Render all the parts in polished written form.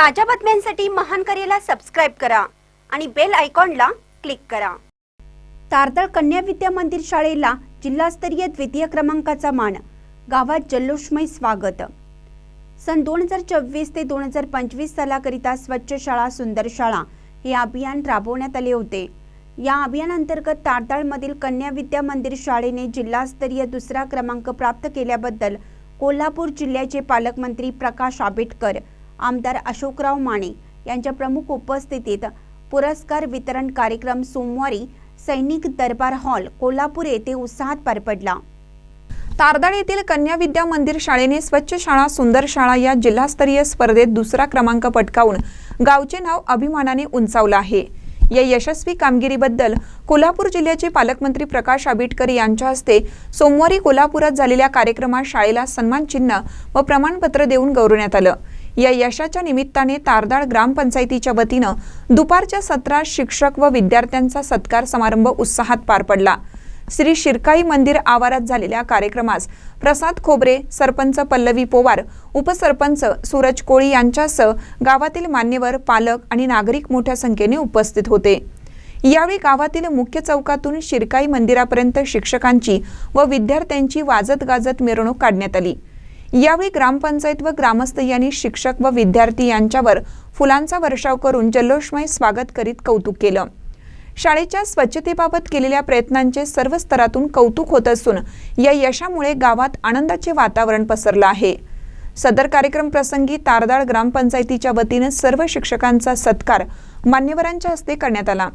ताज्या बातम्यांसाठी महान करेला सबस्क्राइब करा आणि बेल आयकॉनला क्लिक करा। तारदाळ कन्या विद्या मंदिर शाळेला जिल्हास्तरीय द्वितीय क्रमांकाचा मान, गावात जल्लोषमय स्वागत। सन 2024 ते 2025 सालाकरिता स्वच्छ शाळा सुंदर शाळा हे अभियान राबवण्यात आले होते। या अभियानांतर्गत तारदाळमधील कन्या विद्या मंदिर शाळेने जिल्हास्तरीय दुसरा क्रमांक प्राप्त केल्याबद्दल कोल्हापूर जिल्ह्याचे पालकमंत्री प्रकाश आंबेडकर, आमदार अशोकराव माने यांच्या प्रमुख उपस्थितीत पुरस्कार वितरण कार्यक्रम सोमवारी सैनिक दरबार हॉल कोल्हापूर येथे उत्साहात पार पडला। तारदाळ येथील कन्या विद्या मंदिर शाळेने स्वच्छ शाळा सुंदर शाळा या जिल्हास्तरीय स्पर्धेत दुसरा क्रमांक पटकावून गावचे नाव अभिमानाने उंचावले आहे। या यशस्वी कामगिरीबद्दल कोल्हापूर जिल्ह्याचे पालकमंत्री प्रकाश आंबेडकर यांच्या हस्ते सोमवारी कोल्हापुरात झालेल्या कार्यक्रमात शाळेला सन्मान चिन्ह व प्रमाणपत्र देऊन गौरवण्यात आलं। या यशाच्या निमित्ताने तारदाळ ग्रामपंचायतीच्या वतीने दुपारच्या सत्रात शिक्षक व विद्यार्थ्यांचा सत्कार समारंभ उत्साहात पार पडला। श्री शिरकाई मंदिर आवारात झालेल्या कार्यक्रमास प्रसाद खोबरे, सरपंच पल्लवी पोवार, उपसरपंच सूरज कोळी यांच्यासह गावातील मान्यवर, पालक आणि नागरिक मोठ्या संख्येने उपस्थित होते। यावेळी गावातील मुख्य चौकातून शिरकाई मंदिरापर्यंत शिक्षकांची व विद्यार्थ्यांची वाजत गाजत मिरवणूक काढण्यात आली। यावेळी ग्रामपंचायत व ग्रामस्थ यांनी शिक्षक व विद्यार्थी यांच्यावर फुलांचा वर्षाव करून जल्लोषमय स्वागत करीत कौतुक केलं। शाळेच्या स्वच्छतेबाबत केलेल्या प्रयत्नांचे सर्व स्तरातून कौतुक होत असून या यशामुळे गावात आनंदाचे वातावरण पसरले आहे। सदर कार्यक्रम प्रसंगी तारदाळ ग्रामपंचायतीच्या वतीने सर्व शिक्षकांचा सत्कार मान्यवरांच्या हस्ते करण्यात आला।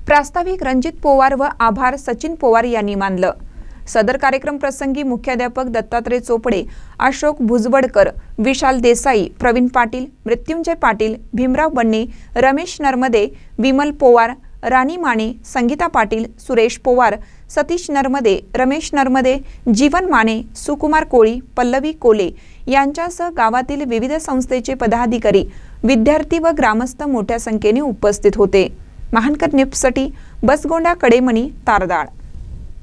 प्रास्ताविक रणजित पोवार व आभार सचिन पोवार यांनी मानलं। सदर कार्यक्रम प्रसंगी मुख्याध्यापक दत्तात्रय चोपडे, अशोक भुजबळकर, विशाल देसाई, प्रवीण पाटील, मृत्युंजय पाटील, भीमराव बन्ने, रमेश नरमदे, विमल पोवार, राणी माने, संगीता पाटील, सुरेश पोवार, सतीश नरमदे, रमेश नरमदे, जीवन माने, सुकुमार कोळी, पल्लवी कोले यांच्यासह गावातील विविध संस्थेचे पदाधिकारी, विद्यार्थी व ग्रामस्थ मोठ्या संख्येने उपस्थित होते। महानकर न्यूजसाठी बसगोंडा कडेमणी, तारदाळ।